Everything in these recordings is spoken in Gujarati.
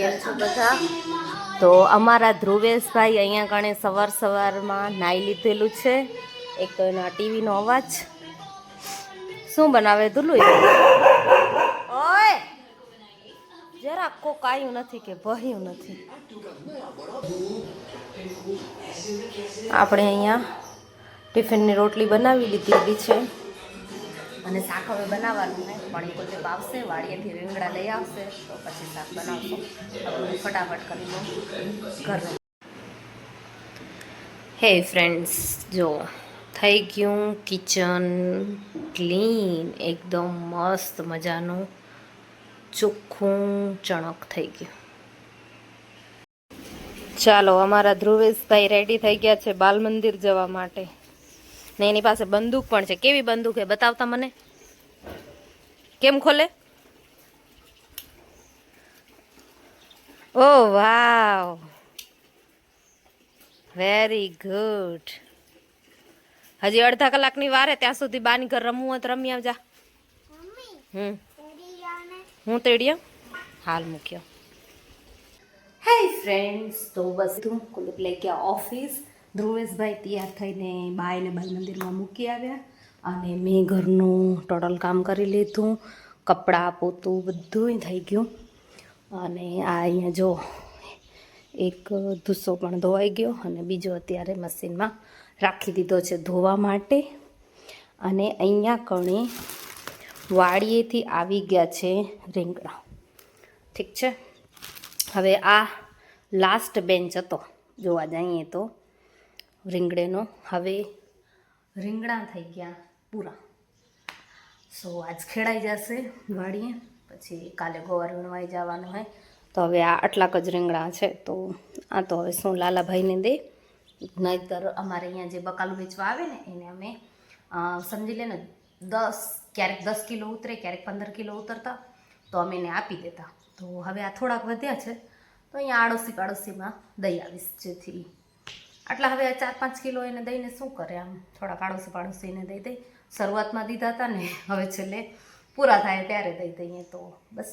કેમ છો બધા? તો અમારા ધ્રુવેશભાઈ અહીંયા કણે સવારમાં નાઈ લીધેલું છે. એક તો એના ટીવીનો અવાજ. શું બનાવે ધુલું? ઓય જરા કાયું નથી કે ભહ્યું નથી. આપણે અહીંયા ટિફિનની રોટલી બનાવી લીધી છે અને શાક હવે બનાવવાનું છે, પણ એ પોતે આવશે વાડીએથી રીંગણા લઈ આવશે તો પછી શાક બનાવશું. હવે ફટાફટ કરી લઉં ઘરનું. હે ફ્રેન્ડ્સ, જો થઈ ગયું કિચન ક્લીન, એકદમ મસ્ત મજાનું ચોખ્ખું ચણક થઈ ગયું. ચાલો, અમારા ધ્રુવેશભાઈ રેડી થઈ ગયા છે બાલ મંદિર જવા માટે. ને એની પાસે બંદૂક પણ છે. કેવી બંદૂક છે બતાવતા મને? કેમ ખોલે? ઓ વાવ, વેરી ગુડ. હજી અડધા કલાકની વાર હે, ત્યાં સુધી બાની ઘર રમવું હોય તો રમી આવજા. હું તેડીયા હાલ મૂક્યો. હે ફ્રેન્ડ્સ, તો બસ તું કુલદીપ લઈ ગયા ઓફિસ. ધ્રુવેશભાઈ તૈયાર થઈને બાયને બાલ મંદિરમાં મૂકી આવ્યા અને મેં ઘરનું ટોટલ કામ કરી લીધું. કપડાં પોતું બધું થઈ ગયું. અને આ અહીંયા જો એક ધૂસો પણ ધોવાઈ ગયો અને બીજો અત્યારે મશીનમાં રાખી દીધો છે ધોવા માટે. અને અહીંયા કણે વાડીએથી આવી ગયા છે રીંગણા. ઠીક છે, હવે આ લાસ્ટ બેન્ચ હતો જોવા જઈએ તો રીંગણેનો. હવે રીંગણા થઈ ગયા પૂરા. સો આજ ખેડાઈ જશે વાડીએ, પછી કાલે ગોવાર વીણવાઈ જવાનું હોય. તો હવે આ આટલાક જ રીંગણા છે, તો આ તો હવે શું લાલાભાઈને દે, નહીંતર અમારે અહીંયા જે બકાલું વેચવા આવે ને એને અમે સમજી લે ને 10, ક્યારેક 10 કિલો ઉતરે, ક્યારેક 15 કિલો ઉતરતા, તો અમે એને આપી દેતા. તો હવે આ થોડાક વધ્યા છે તો અહીંયા આડોશી પાડોશીમાં દઈ આવીશ, જેથી આટલા હવે 4-5 કિલો એને દઈને શું કરે, આમ થોડાક આડોશી પાડોશીને દઈ દઈ. શરૂઆતમાં દીધા હતા ને, હવે છેલ્લે પૂરા થાય ત્યારે દઈ દઈએ. તો બસ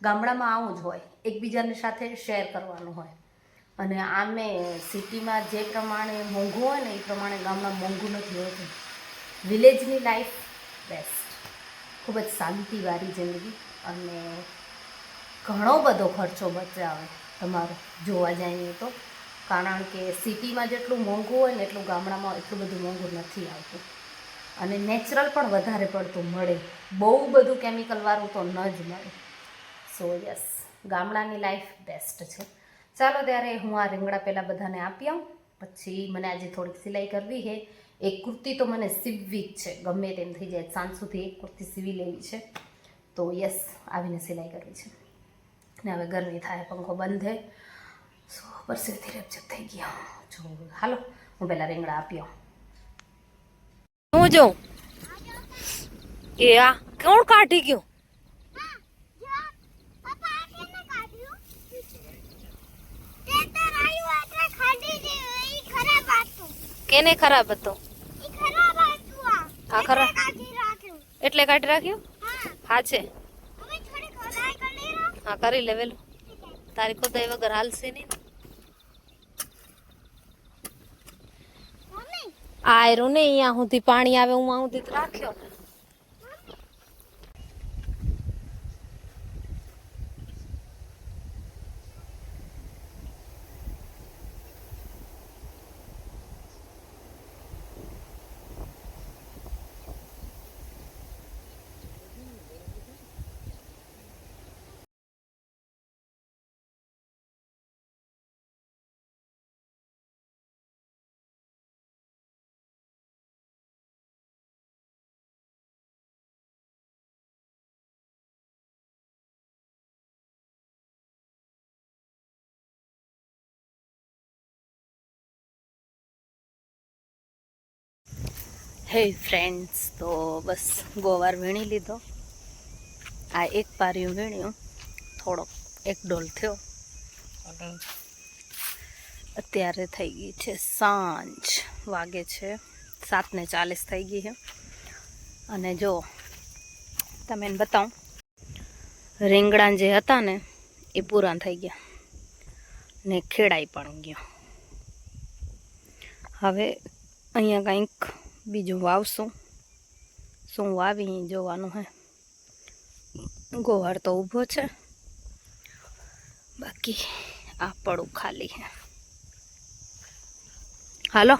ગામડામાં આવું જ હોય, એકબીજાની સાથે શેર કરવાનું હોય. અને આમે સિટીમાં જે પ્રમાણે મોંઘું હોય ને એ પ્રમાણે ગામમાં મોંઘું નથી હોતું. વિલેજની લાઈફ બેસ્ટ, ખૂબ જ શાંતિવાળી જિંદગી. અને ઘણો બધો ખર્ચો બચાવે તમારો જોવા જઈએ તો, કારણ કે સિટીમાં જેટલું મોંઘું હોય ને એટલું ગામડામાં એટલું બધું મોંઘું નથી આવતું. અને નેચરલ પણ વધારે પડતું મળે, બહુ બધું કેમિકલવાળું તો ન જ મળે. સો યસ, ગામડાની લાઈફ બેસ્ટ છે. ચાલો ત્યારે હું આ રીંગણા પહેલાં બધાને આપી આવું, પછી મને આજે થોડીક સિલાઈ કરવી છે. એક કુર્તી તો મને સીવવી જ છે, ગમે તેમ થઈ જાય, સાંજ સુધી એક કુર્તી સીવી લેવી છે. તો યસ, આવીને સિલાઈ કરવી છે. ને હવે ગરમી થાય, પંખો બંધ છે, સો પરસેથી રેપચેપ થઈ ગયા. જો હાલો હું પહેલાં રીંગણા આપી આવું. હું જોઉં કે આ કોણ કાઢી ગયું? કેને ખરાબ હતો? આ ખરાબ એટલે કાઢી રાખ્યું? હા છે, હા કરી લેવેલું. તારી ખુદાઈ વગર હાલશે નહીં. આયરું ને અહીંયા સુધી પાણી આવે હું સુધી રાખ્યો. હે ફ્રેન્ડ્સ, તો બસ ગોવાર વીણી લીધો. આ એક પાર્યું વીણ્યું, થોડોક એક ડોલ થયો. અને અત્યારે થઈ ગઈ છે સાંજ, વાગે છે 7:40 થઈ ગઈ છે. અને જો તમે એને બતાવું, રીંગણા જે હતા ને એ પૂરા થઈ ગયા ને ખેડાઈ પણ ગયો. હવે અહીંયા કંઈક બીજું વાવશું. શું વાવી જોવાનું હે. ગોવાર તો ઊભો છે, બાકી આ પડું ખાલી હે. હાલો.